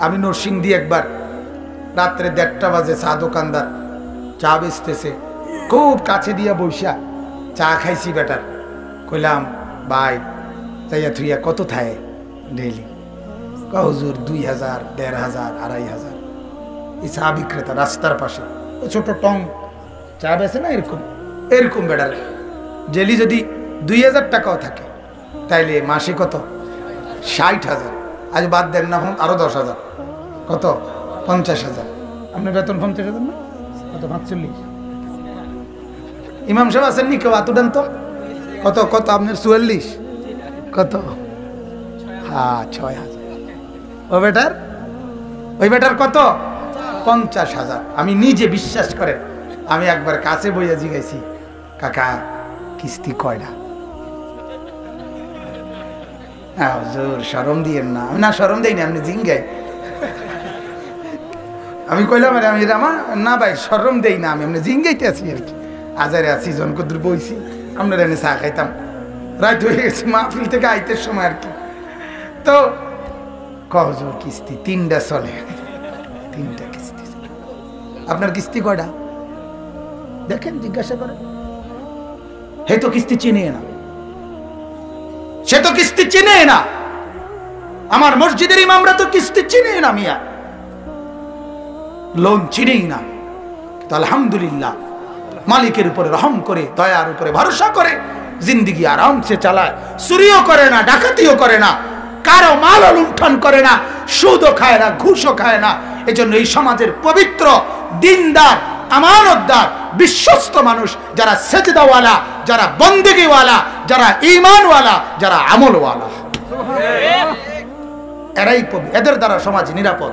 আমি নরসিংদী একবার রাত্রে 1:30 বাজে চা দোকানদার চা বেচতেছে, খুব কাছে দিয়া বৈশা চা খাইছি বেটার। কইলাম ভাই যাইয়া থুইয়া কত থায় ডেইলি? হুজুর 2000, 1500, 2500। এই চা বিক্রেতা রাস্তার পাশে ছোট টং চা বেছে না, এরকম এরকম বেটার ডেলি যদি 2000 টাকাও থাকে তাইলে মাসে কত? 60,000। আজ বাদ দেন না, আরো 10,000, কত? 50,000। আপনার বেতন 50,000 না, কত? 45। ইমাম সাহেব আছেন নি কেউ? আতু দেন তো। কত কত আপনার? 44। কত? হ্যাঁ 6,000। ওই বেটার কত? 50,000। আমি নিজে বিশ্বাস করে আমি একবার কাছে বইয়া জিগাইছি, কাকা কিস্তি কয়টা? হ্যাঁ হুজুর শরম দিয়েন না। আমি না শরম দেই না, আপনি জিঙ্গাই। আমি কইলাম আমি না ভাই শরম দেই না, আমি আপনি জিঙ্গাইতে আছি আর কি। আজারে আছি জনকদ্র বইছি, আপনার এনে চা খাইতাম, রাত হয়ে গেছে মাহফিল থেকে আইতের সময় আর কি। তো হুজুর কিস্তি 3টা চলে। 3টা কিস্তি। আপনার কিস্তি কয়টা দেখেন, জিজ্ঞাসা করেন। হে তো কিস্তি চিনে না, সে তো কিস্তি চিনে না। আমার মসজিদের ইমামরা তো কিস্তি চিনে না, মিয়া লোন চিনেই না। তো আলহামদুলিল্লাহ মালিকের উপরে রহম করে, দয়ার উপরে ভরসা করে জিন্দিগি আরামসে চালায়। চুরিও করে না, ডাকাতিও করে না, কারো মাল লুণ্ঠন করে না, সুদও খায় না, ঘুষও খায় না। এজন্য এই সমাজের পবিত্র, দিনদার, আমানতদার, বিশ্বস্ত মানুষ যারা সেজদাওয়ালা, যারা বন্দেগীওয়ালা, যারা ঈমানওয়ালা, যারা আমলওয়ালা, এরাই পবিত্র। এদের দ্বারা সমাজ নিরাপদ,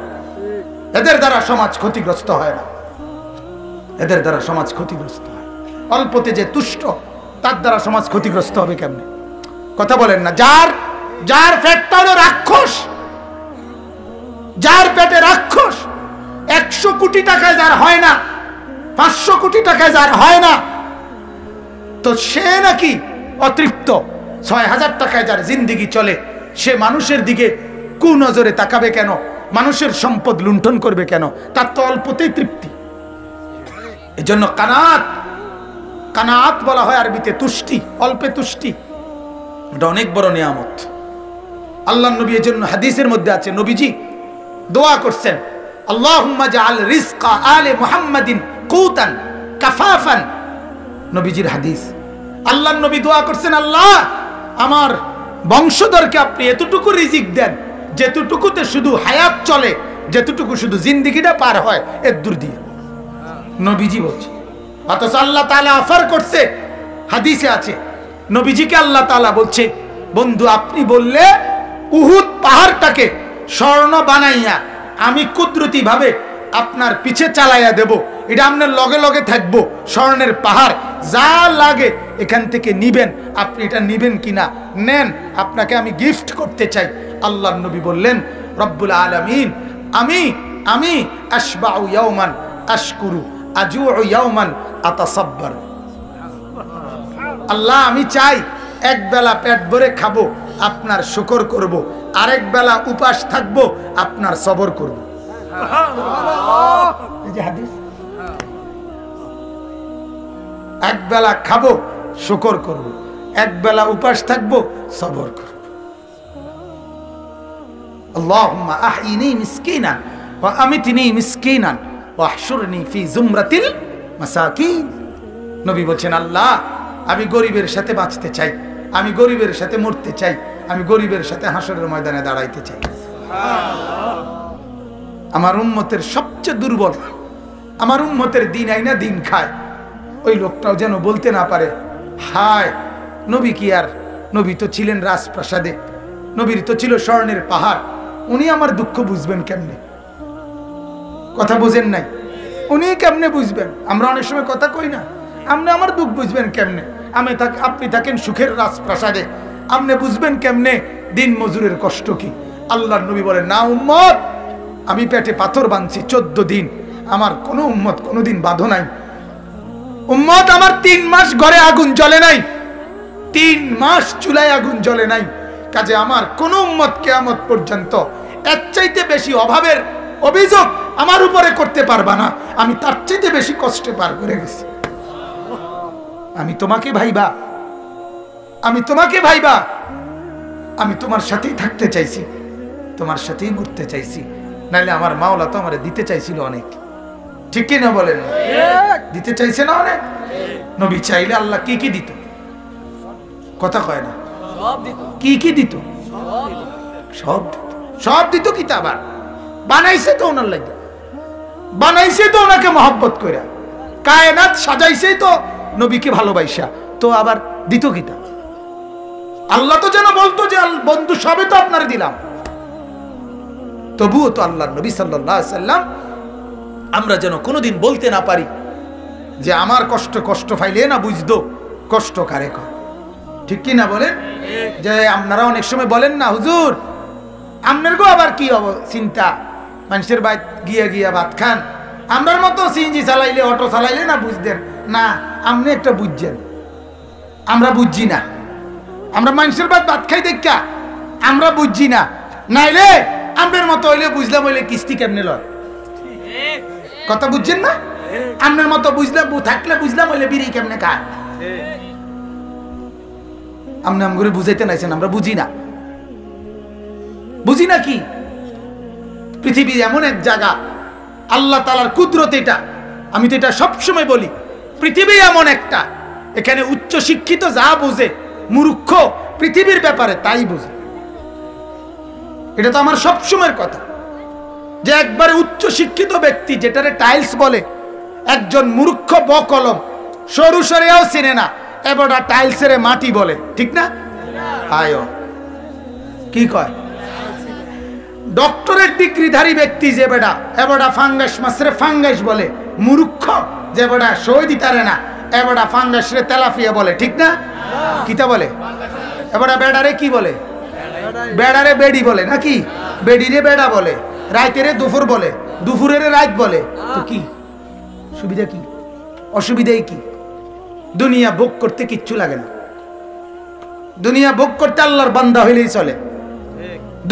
এদের দ্বারা সমাজ ক্ষতিগ্রস্ত হয় না, এদের দ্বারা সমাজ ক্ষতিগ্রস্ত হয়। অল্পতে যে তুষ্ট, তার দ্বারা সমাজ ক্ষতিগ্রস্ত হবে কেমনে? কথা বলেন না। যার পেটটা হলো রাক্ষস, যার পেটে রাক্ষস, 100 কোটি টাকায় যার হয় না, 500 কোটি টাকায় যার হয় না, তো সে নাকি অতৃপ্ত। 6,000 টাকায় যার জিন্দিগি চলে, সে মানুষের দিকে কুনজরে তাকাবে কেন? মানুষের সম্পদ লুণ্ঠন করবে কেন? তার তো অল্পতেই তৃপ্তি। এজন্য কানাত বলা হয় আরবিতে তুষ্টি, অল্পে তুষ্টি। এটা অনেক বড় নিয়ামত। আল্লাহর নবী এজন্য হাদিসের মধ্যে আছে, নবীজি দোয়া করছেন, আল্লাহুম্মা জাআল রিজকা আলে মুহাম্মাদিন কুতান কাফাফান। নবীজির হাদিস, আল্লাহর নবী দোয়া করছেন, আল্লাহ আমার বংশধরকে আপনি এতটুকু রিজিক দেন যেতটুকুতে শুধু হায়াত চলে, যেতটুকু শুধু জিন্দেগিটা পার হয়, এর দূর দিয়ে। নবীজি বলছে, অথচ আল্লাহ তাআলা অফার করছে, হাদিসে আছে নবীজিকে আল্লাহ তাআলা বলছে, বন্ধু আপনি বললে উহুদ পাহাড়টাকে স্বর্ণ বানাইয়া আমি কুদরতি ভাবে আপনার পিছে চালাইয়া দেব, এটা আপনার লগে লগে থাকবো, স্বর্ণের পাহাড়, যা লাগে এখান থেকে নিবেন। আপনি এটা নিবেন কিনা নেন, আপনাকে আমি গিফট করতে চাই। আল্লাহর নবী বললেন, রব্বুল আলামিন আমি আশবাউ ইয়াওমান আশকুরু আজুউ ইয়াওমান আতাসাব্বার। আল্লাহ আমি চাই এক বেলা পেট ভরে খাবো, আপনার শুকর করব, আরেক বেলা উপাস থাকবো, আপনার সবর করব। এই যে হাদিস, এক বেলা খাবো শুকর করব, এক বেলা উপাস থাকবো, সবর করব। আল্লাহুম্মা আহইনি মিসকিনান ওয়া আমিতনি মিসকিনান ওয়া আহশুরনি ফি জুমরাতিল মাসাকিন। নবী বলেন, আল্লাহ আমি গরিবের সাথে বাঁচতে চাই, আমি গরিবের সাথে মরতে চাই, আমি গরিবের সাথে হাসরের ময়দানে দাঁড়াইতে চাই। আমার উম্মতের সবচেয়ে দুর্বল, আমার উম্মতের দিন আইনা দিন খায়, ওই লোকটাও যেন বলতে না পারে, হায় নবী কি আর, নবী তো ছিলেন রাজপ্রাসাদে, নবীর তো ছিল স্বর্ণের পাহাড়, উনি আমার দুঃখ বুঝবেন কেমনে? কথা বুঝেন নাই? উনি কেমনে বুঝবেন? আমরা অনেক সময় কথা কই না, আপনি আমার দুঃখ বুঝবেন কেমনে? আপনি থাকেন সুখের রাজপ্রাসাদে, আপনি বুঝবেন কেমনে দিন মজুরের কষ্ট কি? আল্লাহর নবী বলেন, না উম্মত, আমি পেটে পাথর বাঁধছি 14 দিন, আমার কোনো উম্মত কোনোদিন বাঁধো নাই। উম্মত আমার 3 মাস ঘরে আগুন জ্বলে নাই, 3 মাস চুলায় আগুন জ্বলে নাই। কাজে আমার কোন উম্মত কিয়ামত পর্যন্ত এর চাইতে বেশি অভাবের অভিযোগ আমার উপরে করতে পারবা না, আমি তার চাইতে বেশি কষ্টে পার করে গেছি। আমি তোমাকে ভাইবা, আমি তোমাকে ভাইবা, আমি তোমার সাথেই থাকতে চাইছি, তোমার সাথেই মরতে চাইছি, নাইলে আমার মাওলা তো আমারে দিতে চাইছিল অনেক, ঠিক কি না বলেন? দিতে চাইছে না অনেক। নবী চাইলে আল্লাহ কি কি দিত, কথা কয় না, কি কি দিত? সব দিত, সব দিত। কি তা আবার বানাইছে তো ওনার লাগে, বানাইছে তো ওনাকে মহব্বত কইরা, কায়নাত সাজাইছে তো নবীকে ভালোবাসা, তো আবার দিত কি তা? আল্লাহ তো যেন বলতো যে বন্ধু সবে তো আপনার দিলাম, তবুও তো আল্লাহ নবী সাল্লাল্লাহু আলাইহি সাল্লাম আমরা যেন কোনোদিন বলতে না পারি যে আমার কষ্ট কষ্ট পাইলে না বুঝতো কষ্ট কারে কয়, ঠিক কি না বলেন? যে আপনারা অনেক সময় বলেন না হুজুর আপনার গো আবার কি চিন্তা, মানুষের বাইত গিয়া গিয়া ভাত খান, আমরার মতো সিএনজি চালাইলে অটো চালাইলে না বুঝতেন না, আপনি একটা বুঝছেন, আমরা বুঝছি না, আমরা মানুষের বাইত ভাত খাই দেখা আমরা বুঝছি না, নাইলে আপনার মতো হইলে বুঝলাম, হইলে কিস্তি কেমনে লয়, কথা বুঝছেন না? আপনার মতো বুঝলাম থাকলে বুঝলাম, হইলে বিড়ি কেমনে খায়, আপনি আমগুলো বুঝাইতে নাইছেন, আমরা বুঝি না, বুঝি না। কি পৃথিবী এমন এক জায়গা, আল্লাহ তাআলার কুদরত এটা, আমি তো এটা সবসময় বলি, পৃথিবী এমন একটা, এখানে উচ্চ শিক্ষিত যা বোঝে, মূর্খ পৃথিবীর ব্যাপারে তাই বোঝে। এটা তো আমার সবসময়ের কথা, যে একবারে উচ্চ শিক্ষিত ব্যক্তি যেটারে টাইলস বলে, একজন মূর্খ বকলম সরু সরেও চিনে না, এবারটা টাইলসের মাটি বলে, ঠিক না? আয় কি কয়? ডক্টরেট ডিগ্রিধারী ব্যক্তি যে বেটা এবারটা ফাঙ্গাস মাছরে ফাঙ্গাস বলে, মূর্খ যে বেটা সই দিতারে না এবারটা ফাঙ্গাস রে তেলাফিয়া বলে, ঠিক না? কিতা বলে? এবারটা বেড়ারে কি বলে? বেড়ারে বেড়ি বলে নাকি? বেড়িরে বেড়া বলে, রাইতেরে দুপুর বলে, দুপুরের রাত বলে। তো কি সুবিধা, কি অসুবিধাই কি? দুনিয়া ভোগ করতে কিচ্ছু লাগে না, দুনিয়া ভোগ করতে আল্লাহর বান্দা হইলেই চলে,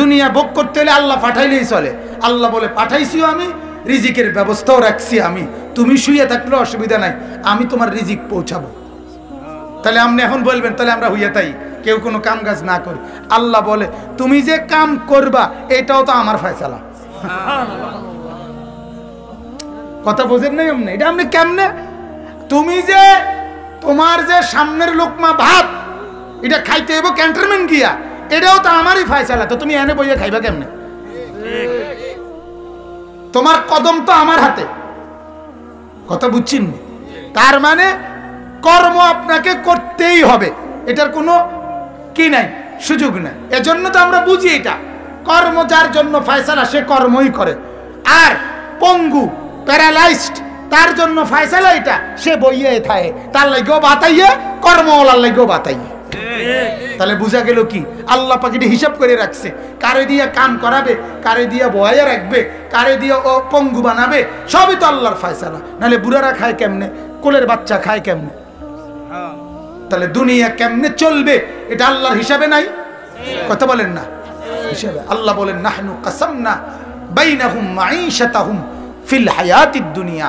দুনিয়া ভোগ করতে হলে আল্লাহ পাঠাইলেই চলে। আল্লাহ বলে পাঠাইছিও আমি, রিজিকের ব্যবস্থাও রাখছি আমি, তুমি শুয়ে থাকলে অসুবিধা নাই, আমি তোমার রিজিক পৌঁছাবো। তাহলে আপনি এখন বলবেন তাহলে আমরা হইয়া তাই কেউ কোনো কাম কাজ না করি, আল্লাহ বলে তুমি যে কাম করবা এটাও তো আমার ফয়সালা। কথা বোঝেন নাই আপনি? এটা আপনি কেমনে, তুমি যে তোমার যে সামনের লোকমা ভাত এটা খাইতে হইব ক্যান্টনমেন্ট গিয়া, এটাও তো আমারই ফয়সালা, তো তুমি এনে বইয়া খাইবা কেমনে? তোমার কদম তো আমার হাতে, কথা বুঝছেন? তার মানে কর্ম আপনাকে করতেই হবে, এটার কোনো কি নাই, সুযোগ নাই। এজন্য তো আমরা বুঝি এটা কর্ম যার জন্য ফয়সালা সে কর্মই করে, আর পঙ্গু প্যারালাইজড তার জন্য ফয়সালা এটা, সে বইয়ে থাকে, তার লাগেও বাতাইয়ে কর্মওয়ালার লাগেও বাতাইয়ে। তাহলে বুঝা গেল কি আল্লাহ পাক এটা হিসাব করে রাখছে, কারে দিয়ে কাম করাবে, কারে দিয়ে বয়া রাখবে, কারে দিয়ে ও পঙ্গু বানাবে, সবই তো আল্লাহর ফয়সালা। নাহলে বুড়ারা খায় কেমনে, কোলের বাচ্চা খায় কেমনে? তাহলে দুনিয়া কেমনে চলবে এটা আল্লাহর হিসাবে নাই, কথা বলেন না? হিসাবে আল্লাহ বলেন নাহনু কাসামনা বাইনাহুম মাঈশাতাহুম ফিল হায়াতিদ দুনিয়া।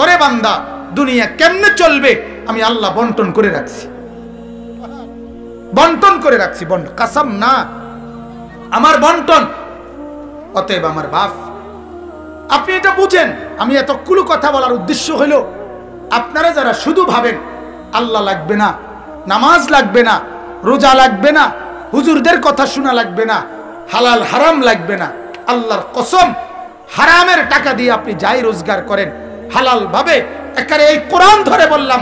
ওরে বান্দা, দুনিয়া কেমনে চলবে আমি আল্লাহ বন্টন করে রাখছি, বন্টন করে রাখছি, বন্টন কাসাম না, আমার বন্টন। অতএব আমার বাপ, আপনি এটা বুঝেন। আমি এতগুলো কথা বলার উদ্দেশ্য হলো আপনারা যারা শুধু ভাবেন আল্লাহ লাগবে না, নামাজ লাগবে না, রোজা লাগবে না, হুজুরদের কথা শোনা লাগবে না, হালাল হারাম লাগবে না, আল্লাহর কসম হারামের টাকা দিয়ে আপনি যাই রোজগার করেন হালাল ভাবে, একারে এই কোরআন ধরে বললাম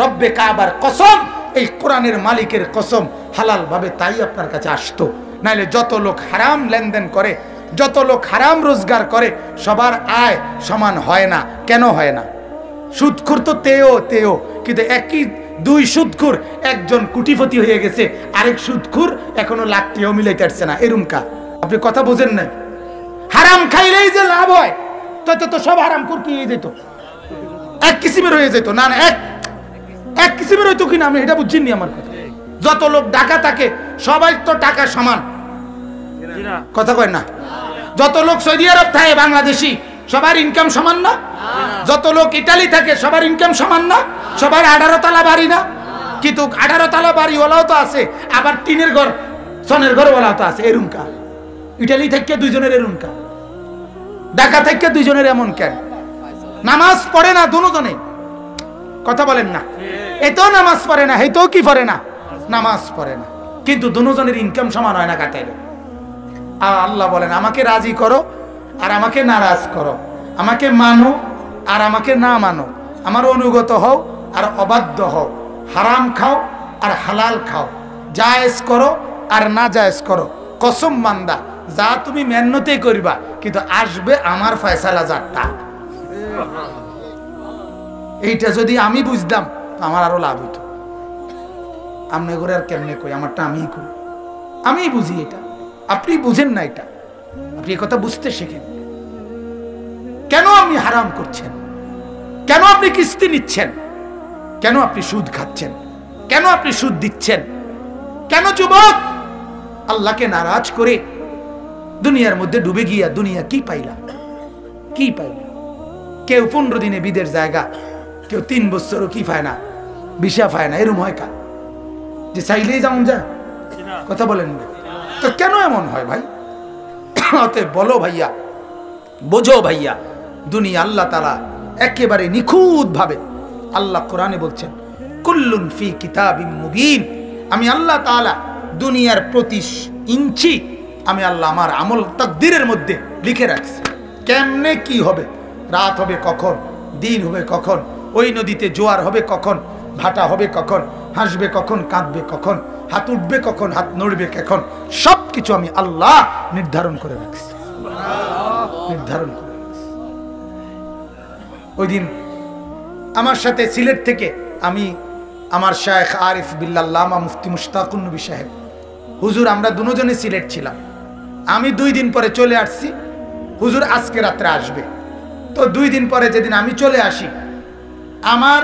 রব্বে কাবার কসম, এই কোরআনের মালিকের কসম, হালাল ভাবে তাই আপনার কাছে আসতো। নাইলে যত লোক হারাম লেনদেন করে, যত লোক হারাম রোজগার করে, সবার আয় সমান হয় না। কেন হয় না? সুদখোর তো তেও, কিন্তু একই দুই সুদখোর, একজন কোটিপতি হয়ে গেছে, আরেক সুদখোর এখনো লাখটিও মিলাইতে পারছে না, এরুমকা। আপনি কথা বোঝেন না? হারাম খাইলেই যে লাভ হয়, তো সব হারাম খোর কি হয়ে যেত, এক কিসিমের হয়ে যেত। না না, এক কিসিমের হইতো কিনা আপনি এটা বুঝছেননি আমার কথা। যত লোক টাকা থাকে সবাই তো টাকা সমান, কথা কয় না? যত লোক সৌদি আরব থাকে বাংলাদেশি সবার ইনকাম সমান না? যত লোক ইটালি থাকে সবার ইনকাম সমান না? সবার 18 তলা বাড়ি না? কিন্তু 18 তলা বাড়িওয়ালাও তো আছে, আবার টিনের ঘর সনের ঘরওয়ালাও তো আছে। এরুমকা ইটালি থেকে দুইজনের এরুমকা, ঢাকা থেকে দুইজনের এমন কেন? নামাজ পড়ে না দুজনে, কথা বলেন না? এতেও নামাজ পড়ে না, হেতেও কি পড়ে না? নামাজ পড়ে না, কিন্তু দুজনের ইনকাম সমান হয় না কাটাইলে। আল্লাহ বলেন আমাকে রাজি করো আর আমাকে নারাজ করো, আমাকে মানো আর আমাকে না মানো, আমার অনুগত হও আর অবাধ্য হও, হারাম খাও আর হালাল খাও, জায়েজ করো আর না জায়েজ করো। কসম বান্দা, যা তুমি মেহনতেই করবা, কিন্তু আসবে আমার ফয়সালা যারটা। এইটা যদি আমি বুঝতাম আমার আরো লাভ হইতো। আপনি করে আর কেমনে কই, আমারটা আমিই করি, আমিই বুঝি। এটা আপনি বুঝেন না, এটা আপনি এই কথা বুঝতে শেখেন। কেন আপনি হারাম করছেন? কেন আপনি কিস্তি নিচ্ছেন? কেন আপনি সুদ খাচ্ছেন? কেন আপনি সুদ দিচ্ছেন? কেন যুবক আল্লাহকে নারাজ করে দুনিয়ার মধ্যে ডুবে গিয়া দুনিয়া কি পাইলা? কি পাইলা? কেউ 15 দিনে বিদের জায়গা, কেউ 3 বছরও কি পায় না, ভিসা পায় না। এরম হয় কা যে চাইলেই যেমন যা, কথা বলেন না তো কেন এমন হয় ভাই? অতএব বলো ভাইয়া, বোঝো ভাইয়া, দুনিয়া আল্লাহ তাআলা একেবারে নিখুঁত ভাবে আল্লাহ কোরআনে বলছেন কুল্লুন ফি কিতাবিম মুবিন। আমি আল্লাহ তাআলা দুনিয়ার প্রতি ইঞ্চি আমি আল্লাহ আমার আমল তাকদীরের মধ্যে লিখে রাখছি। কেমনে কি হবে, রাত হবে কখন, দিন হবে কখন, ওই নদীতে জোয়ার হবে কখন, ভাটা হবে কখন, হাসবে কখন, কাঁদবে কখন, হাত উঠবে কখন, হাত নড়বে কখন, সবকিছু আমি আল্লাহ নির্ধারণ করে রাখছি, নির্ধারণ করে রাখছি। ওই দিন আমার সাথে সিলেট থেকে আমি, আমার শায়েখ আরিফ বিল্লাহ আল্লামা মুফতি মুশতাকুন নবী সাহেব হুজুর, আমরা দুজনে সিলেট ছিলাম। আমি 2 দিন পরে চলে আসছি, হুজুর আজকে রাত্রে আসবে। তো 2 দিন পরে যেদিন আমি চলে আসি, আমার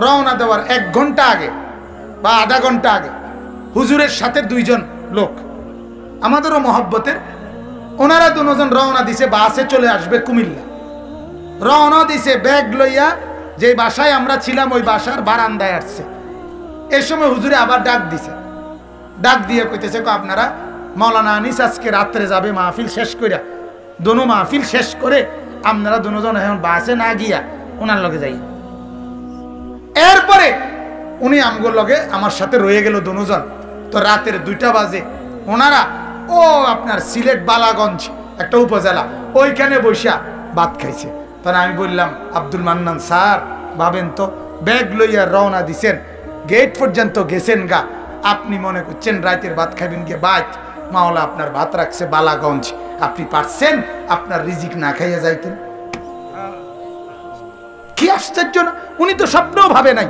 রওনা দেওয়ার 1 ঘন্টা আগে বা আধা ঘন্টা আগে হুজুরের সাথে 2 জন লোক আমাদেরও মহব্বতের, ওনারা 2 জন রওনা দিছে, বাসে চলে আসবে কুমিল্লা। রওনা দিছে ব্যাগ লইয়া, যে বাসায় আমরা ছিলাম ওই বাসার বারান্দায় আসছে। এই সময় হুজুরে আবার ডাক দিছে, ডাক দিয়ে কইতেছে আপনারা মাওলানা আনিস আজকে রাত্রে যাবে মাহফিল শেষ কইরা, দোনো মাহফিল শেষ করে আপনারা 2 জন এখন বাসে না গিয়া ওনার লগে যাই। এরপরে উনি আমগোর লগে আমার সাথে রয়ে গেল 2 জন। তো রাতের 2টা বাজে ওনারা ও আপনার সিলেট বালাগঞ্জ একটা উপজেলা, ওইখানে বৈশা ভাত খাইছে। তখন আমি বললাম আব্দুল মান্নান স্যার, ভাবেন তো ব্যাগ লইয়া রওনা দিছেন, গেট পর্যন্ত গেছেন গা, আপনি মনে করছেন রাতের ভাত খাবেন গিয়ে বাইত, মাওলা আপনার ভাত রাখছে বালাগঞ্জ, আপনি পারছেন আপনার রিজিক না খাইয়া যাইতেন? কি আশ্চর্য না! উনি তো স্বপ্নও ভাবে নাই,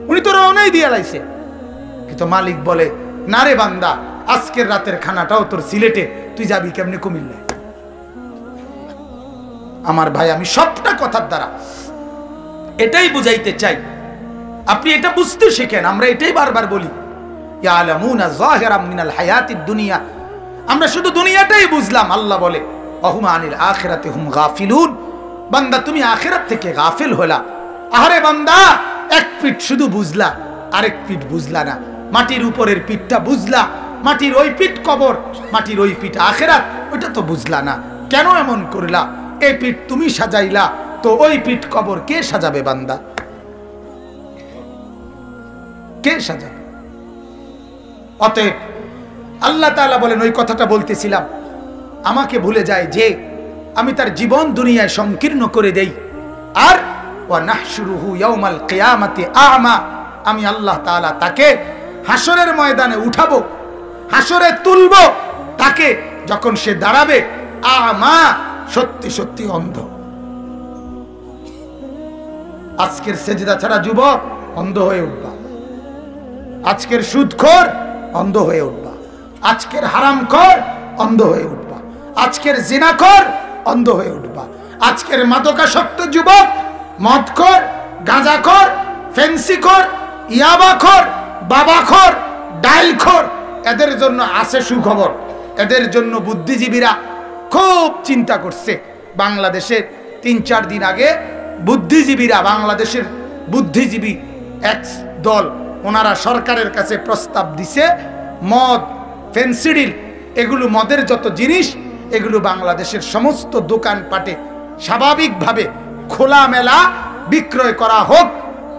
উনি তো রওনাই দিয়ে লাইছে। কিন্তু মালিক বলে না রে বান্দা, আজকের রাতের খানাটাও তোর সিলেটে, তুই যাবি কেমনে কুমিল্লায়? আমার ভাই, আমি সবটা কথার দ্বারা এটাই বুঝাইতে চাই, আপনি এটা বুঝতে শিখেন। আমরা এটাই বারবার বলি, ইয়ালামুনা যাহিরাম মিনাল হায়াতিদ দুনিয়া, আমরা শুধু দুনিয়াটাই বুঝলাম। আল্লাহ বলে ওয়াহুম আনিল আখিরাতি হুম গাফিলুন, বান্দা তুমি আখিরাত থেকে গাফিল হলা। আরে বান্দা, 1 পিঠ শুধু বুঝলা, আরেক পিঠ বুঝলা না। মাটির উপরের পিঠটা বুঝলা, মাটির ওই পিঠ কবর, মাটির ওই পিঠ আখিরাত, ওইটা তো বুঝলা না। কেন এমন করলা? এই পিঠ তুমি সাজাইলা, তো ওই পিঠ কবর কে সাজাবে বান্দা? কে সাজাবে? অতএব আল্লাহ তাআলা বলেন, ওই কথাটা বলতেছিলাম, আমাকে ভুলে যায় যে আমি তার জীবন দুনিয়ায় সংকীর্ণ করে দেই। আর ওয়া নাহশুরুহু ইয়াউমাল কিয়ামাতি আ'মা, আমি আল্লাহ তাআলা তাকে হাসরের ময়দানে উঠাবো, হাসরে তুলবো তাকে, যখন সে দাঁড়াবে আ'মা, সত্যি সত্যি অন্ধ। আজকের সেজদা ছাড়া যুবক অন্ধ হয়ে উঠবা, আজকের সুদখোর অন্ধ হয়ে উঠবা, আজকের হারামখোর অন্ধ হয়ে উঠবা, আজকের জিনাখোর অন্ধ হয়ে উঠবা, আজকের মাদকাসক্ত যুবক, মদখোর, গাঁজাখোর, ফেন্সিখোর, ইয়াবাখোর, বাবাখোর, ডাইলখোর, এদের জন্য আছে সুখবর। এদের জন্য বুদ্ধিজীবীরা খুব চিন্তা করছে। বাংলাদেশের 3-4 দিন আগে বুদ্ধিজীবীরা, বাংলাদেশের বুদ্ধিজীবী এক দল, ওনারা সরকারের কাছে প্রস্তাব দিছে মদ, ফেন্সিডিল, এগুলো মদের যত জিনিস এগুলো বাংলাদেশের সমস্ত দোকানপাটে স্বাভাবিকভাবে খোলামেলা বিক্রয় করা হোক।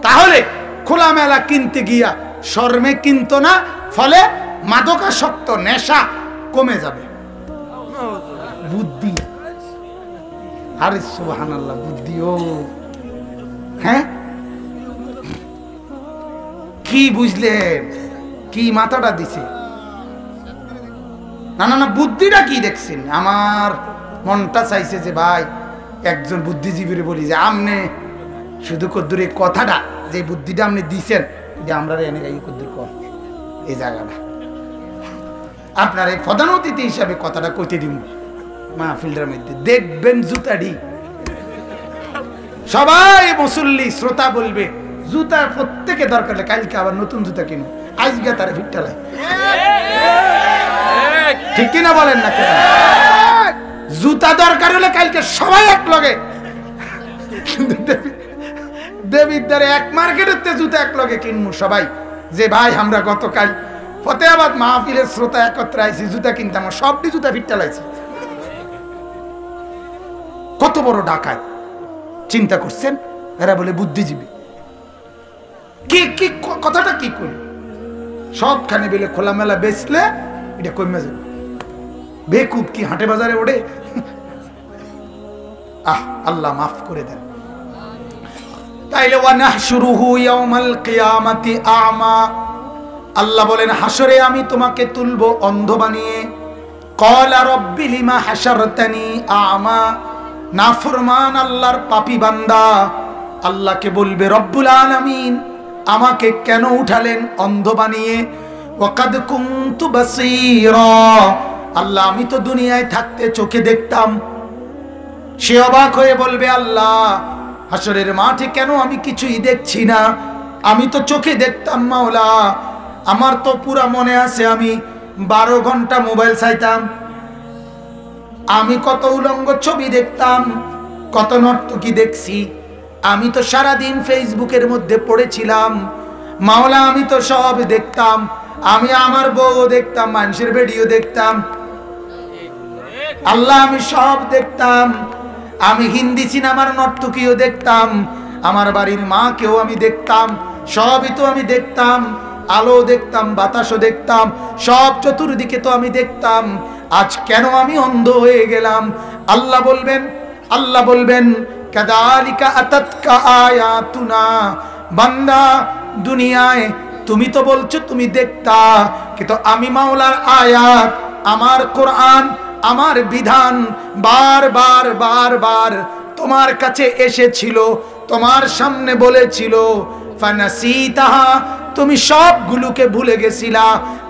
তাহলে খোলামেলা কিনতে গিয়া শর্মে কিনতো না, ফলে মাদকাসক্ত নেশা কমে যাবে। বুদ্ধি, আরে সুবহানাল্লাহ, বুদ্ধি। ও হ্যাঁ, কি বুঝলেন? কি মাথাটা দিছে? না না না, বুদ্ধিটা কি দেখছেন? আমার মনটা চাইছে যে ভাই একজন বুদ্ধিজীবীর বলি যে আমনে শুধু কদ্দুর এই কথাটা, যে বুদ্ধিটা আপনি দিছেন, যে আমরা এনে এই কদ্দুর কর এই জায়গাটা আপনার এই প্রধান অতিথি হিসাবে কথাটা কইতে দিব মাহফিলটার মধ্যে। দেখবেন জুতাডি সবাই মুসল্লি শ্রোতা বলবে জুতা প্রত্যেকে দরকার, কালকে আবার নতুন জুতা কিনো, আজকে তারা ফিটটালাই। ঠিক কিনা বলেন না? কেন জুতা দরকার হলে কালকে সবাই এক লগে, কিন্তু দেবীর দ্বারে এক মার্কেটের জুতা এক লগে কিনবো সবাই, যে ভাই আমরা গতকাল ফতেহাবাদ মাহফিলের শ্রোতা একত্রে আইছি, জুতা কিনতাম, সবটি জুতা ফিটটালাইছি। কত বড় ডাকাত চিন্তা করছেন? এরা বলে বুদ্ধিজীবী। কি কি কথাটা কি করি? সবখানে বেলে খোলামেলা বেচলে এটা কমে যাবে। বেকুব কি হাটে বাজারে ওঠে? আল্লাহ মাফ করে দেন। তাইলে ওয়ানাহশুরুহু ইয়াউমাল কিয়ামাতি আ'মা, আল্লাহ বলেন হাসরে আমি তোমাকে তুলবো অন্ধ বানিয়ে। ক্বালা রাব্বি লিমা হাশারতানি আ'মা, নাফরমান আল্লাহর পাপী বান্দা আল্লাহকে বলবে রব্বুল আলামিন আমাকে কেন উঠালেন অন্ধ বানিয়ে? ওয়াকাদ কুনতু বাসীরা, আল্লাহ আমি তো দুনিয়ায় থাকতে চোখে দেখতাম। সে অবাক হয়ে বলবে আল্লাহ হাসরের মাঠে কেন আমি কিছুই দেখছি না? আমি তো চোখে দেখতাম মাওলা, আমার তো পুরা মনে আছে আমি 12 ঘন্টা মোবাইল চাইতাম, আমি কত উলঙ্গ ছবি দেখতাম, কত নর্তকী দেখছি, আমি তো সারাদিন ফেসবুকের মধ্যে পড়েছিলাম মাওলা, আমি তো সব দেখতাম, আমি আমার বউ দেখতাম, মানুষের ভিডিও দেখতাম, আল্লাহ আমি সব দেখতাম, আমি হিন্দি সিনেমার নর্তকীও দেখতাম, আমার বাড়ির মাকেও আমি দেখতাম, সবই তো আমি দেখতাম, আলো দেখতাম, বাতাসও দেখতাম, সব চতুর্দিকে তো আমি দেখতাম, আজ কেন আমি অন্ধ হয়ে গেলাম? আল্লাহ বলবেন কাযালিকা আতাতকা আয়াতুনা, বান্দা দুনিয়ায় তুমি তো বলছো তুমি দেখতা, কিন্তু আমি মাওলার আয়াত, আমার কোরআন, আমার বিধান বারবার বারবার তোমার কাছে এসেছিল, তোমার সামনে বলেছিল, ফানাসিতাহা, তুমি সবগুলোকে ভুলে গেছিলা,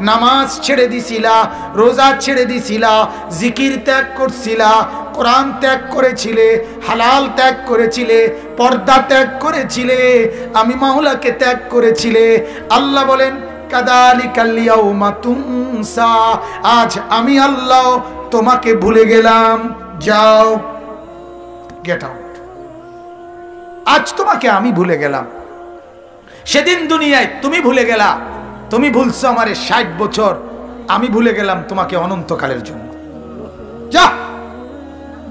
নামাজ ছেড়ে দিছিলা, রোজা ছেড়ে দিছিলা, জিকির ত্যাগ করছিলা, কোরআন ত্যাগ করেছিলে, হালাল ত্যাগ করেছিলে, পর্দা ত্যাগ করেছিলে, আমি মাওলাকে ত্যাগ করেছিলে। আল্লাহ বলেন কাযালিকাল ইয়াউমা তুনসা, আজ আমি আল্লাহ তোমাকে ভুলে গেলাম, যাও গেট আউট, আজ তোমাকে আমি ভুলে গেলাম। সেদিন দুনিয়ায় তুমি ভুলে গেলা, তুমি ভুলছো আমারে 60 বছর, আমি ভুলে গেলাম তোমাকে অনন্তকালের জন্য। যা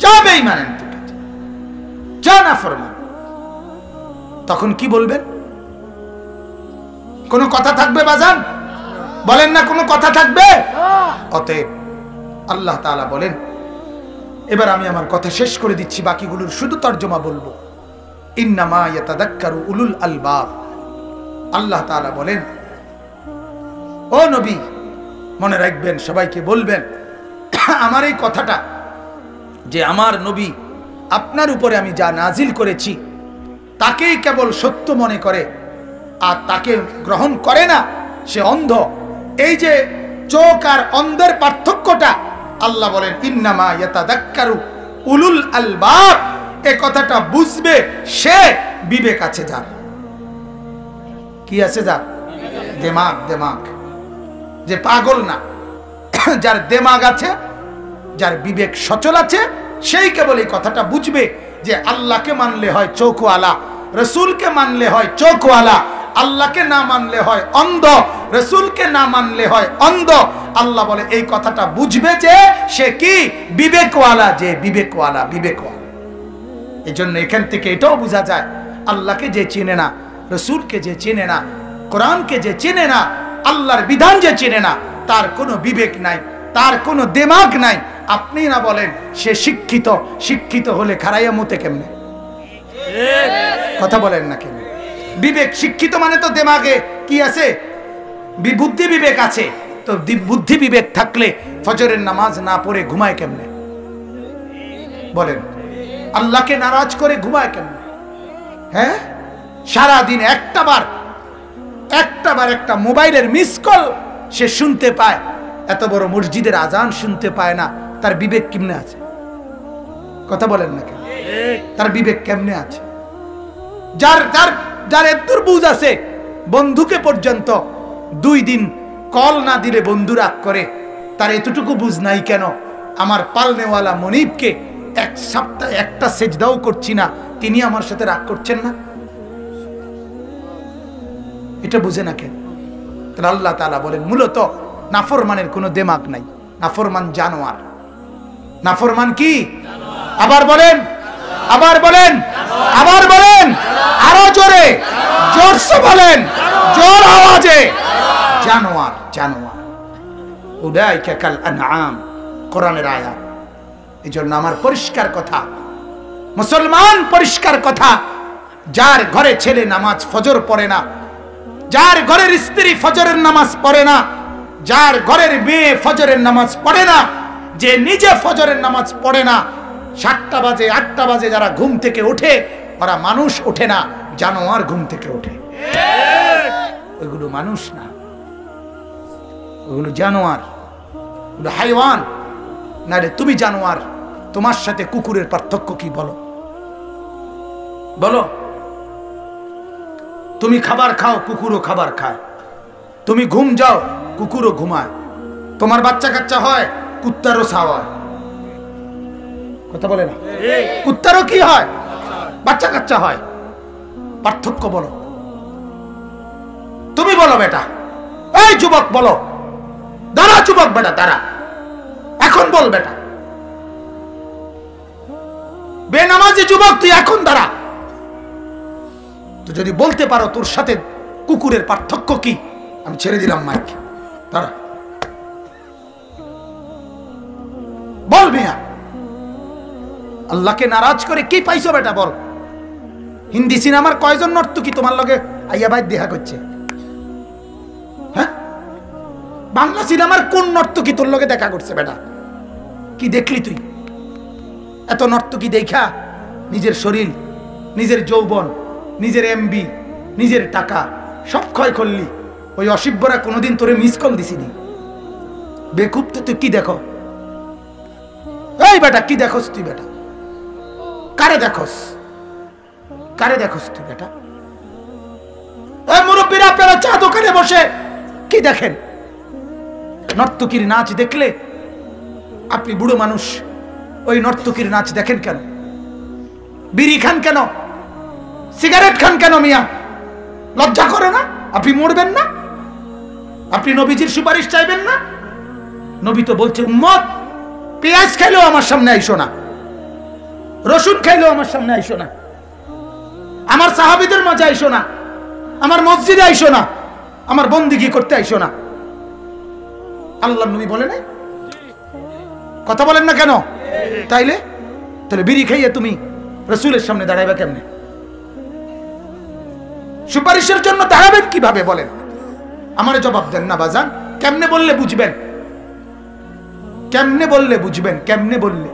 যা বেঈমান, যা নাফরমান। তখন কি বলবেন? কোনো কথা থাকবে বাজান? বলেন না কোনো কথা থাকবে? অতএব আল্লাহ তাআলা বলেন, এবার আমি আমার কথা শেষ করে দিচ্ছি, বাকিগুলোর শুধু তর্জমা বলবো। ইন্নামা ইয়াতাযাক্কারু উলুল আলবাব, আল্লাহ তাআলা বলেন ও নবী মনে রাখবেন, সবাইকে বলবেন আমার এই কথাটা, যে আমার নবী আপনার উপরে আমি যা নাজিল করেছি তাকেই কেবল সত্য মনে করে, আর তাকে গ্রহণ করে না সে অন্ধ। এই যে চোখ আর অন্ধের পার্থক্যটা আল্লাহ বলেন ইন্নামা ইয়াতাযাক্কারু উলুল আলবাব, এই কথাটা বুঝবে সে বিবেক আছে যার। কি আছে যার? দেমাগ। যে পাগল না, যার দেমাগ আছে, যার বিবেক সচল আছে সেই কেবল এই কথাটা বুঝবে যে আল্লাহকে মানলে হয় চোখওয়ালা, রসুলকে মানলে হয় চোখওয়ালা, আল্লাহকে না মানলে হয় অন্ধ, রসুলকে না মানলে হয় অন্ধ। আল্লাহ বলে এই কথাটা বুঝবে যে সে কি বিবেকওয়ালা, যে বিবেকওয়ালা, বিবেকওয়ালা। এই জন্য এখান থেকে এটাও বোঝা যায় আল্লাহকে যে চেনে না, রসুলকে যে চেনে না, কোরআনকে যে চেনে না, আল্লাহর বিধান যে চেনে না, তার কোনো বিবেক নাই, তার কোনো দিমাগ নাই। আপনি না বলেন সে শিক্ষিত, শিক্ষিত হলে খারাইয়া মতে কেমনে? কথা বলেন না কেন? বিবেক শিক্ষিত মানে তো দিমাগে কি আছে? বুদ্ধি বিবেক আছে। তো বুদ্ধি বিবেক থাকলে ফজরের নামাজ না পড়ে ঘুমায় কেমনে? বলেন, আল্লাহকে নারাজ করে ঘুমায় কেমনে? হ্যাঁ, সারাদিন একটা বার একটা মোবাইলের মিস কল সে শুনতে পায়, এত বড় মসজিদের আজান শুনতে পায় না, তার বিবেক কেমনে আছে? কথা বলেন না কেন? তার বিবেক কেমনে আছে? যার যার যার এতদূর বুঝ আছে, বন্ধুকে পর্যন্ত 2 দিন কল না দিলে বন্ধু রাগ করে, তার এতটুকু বুঝ নাই কেন আমার পালনেওয়ালা মনিবকে 1 সপ্তাহ একটা সেজদাও করছি না, তিনি আমার সাথে রাগ করছেন না? এটা বুঝে না কেন? তাহলে আল্লাহ তাআলা বলেন মূলত নাফরমানের কোনো দিমাগ নাই, নাফরমান জানোয়ার। নাফরমান কি? আবার বলেন, আবার বলেন, আবার বলেন, আরো জোরে, জোরসে বলেন, জোর আওয়াজে, জানোয়ার, জানোয়ার। উলাইকা কাল আনআম, কোরআনের আয়াত। এজন্য আমার পরিষ্কার কথা, মুসলমান পরিষ্কার কথা, যার ঘরে ছেলে নামাজ ফজর পড়ে না, যার ঘরের স্ত্রী ফজরের নামাজ পড়ে না, যার ঘরের মেয়ে ফজরের নামাজ পড়ে না, যে নিজে ফজরের নামাজ পড়ে না, 7টা বাজে 8টা বাজে যারা ঘুম থেকে ওঠে, ওরা মানুষ ওঠে না, জানোয়ার ঘুম থেকে ওঠে। ওইগুলো মানুষ না, ওগুলো জানোয়ার, ওগুলো হাইওয়ান। না রে, তুমি জানোয়ার, তোমার সাথে কুকুরের পার্থক্য কি বলো? বলো। তুমি খাবার খাও, কুকুরও খাবার খায়। তুমি ঘুম যাও, কুকুরও ঘুমায়। তোমার বাচ্চা কাচ্চা হয়, কুত্তারও ছাওয়ায়। কথা বলে না? কুত্তারও কি হয়? বাচ্চা কাচ্চা হয়। পার্থক্য বলো। তুমি বলো বেটা, এই যুবক বলো, দাঁড়া যুবক বেটা, দাঁড়া, এখন বল বেটা। বেনামাজি যুবক, তুই এখন দাঁড়া। তো যদি বলতে পারো তোর সাথে কুকুরের পার্থক্য কি, আমি ছেড়ে দিলাম মাইক, দাঁড়া, বল মিয়া। আল্লাহকে নারাজ করে কি পাইছো বেটা, বল। হিন্দি সিনেমার কয়জন নর্তকী তোমার লগে আইয়া ভাই দেখা করছে? হ্যাঁ, বাংলা সিনেমার কোন নর্তকী তোর লগে দেখা করছে বেটা? কি দেখলি তুই? এত নর্তকী দেখা নিজের শরীর, নিজের যৌবন, নিজের এমবি, নিজের টাকা সব ক্ষয় করলি। ওই অসিব্যরা কোনোদিন তোরে মিস কল দিছিনি? বেকুব তো তুই কি দেখো? এই বেটা কি দেখোস তুই বেটা? কারে দেখোস? কারে দেখোস তুই বেটা? এই মুরব্বীরা আপনারা চা দোকানে বসে কি দেখেন? নর্তকীর নাচ দেখলে আপনি বুড়ো মানুষ, ওই নর্তকীর নাচ দেখেন কেন? বিড়ি খান কেন? সিগারেট খান কেন মিয়া? লজ্জা করে না? আপনি মরবেন না? আপনি নবীজির সুপারিশ চাইবেন না? নবী তো বলছে উম্মত পেঁয়াজ খাইলেও আমার সামনে আইসো না, রসুন খাইলেও আমার সামনে আইসো না, আমার সাহাবীদের মাঝে আইসো না, আমার মসজিদে আইসো না, আমার বন্দিগি করতে আইসো না। আল্লাহ নবী বলে নাই? কথা বলেন না কেন? তাইলে তাহলে বিড়ি খাইয়ে তুমি রসুলের সামনে দাঁড়াইবা কেমনে? সুপারিশের জন্য দাঁড়াবেন কিভাবে বলেন? আমার জবাব দেন না বাজান। কেমনে বললে বুঝবেন? কেমনে বললে বুঝবেন? কেমনে বললে?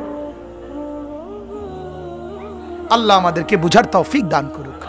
আল্লাহ আমাদেরকে বুঝার তৌফিক দান করুক।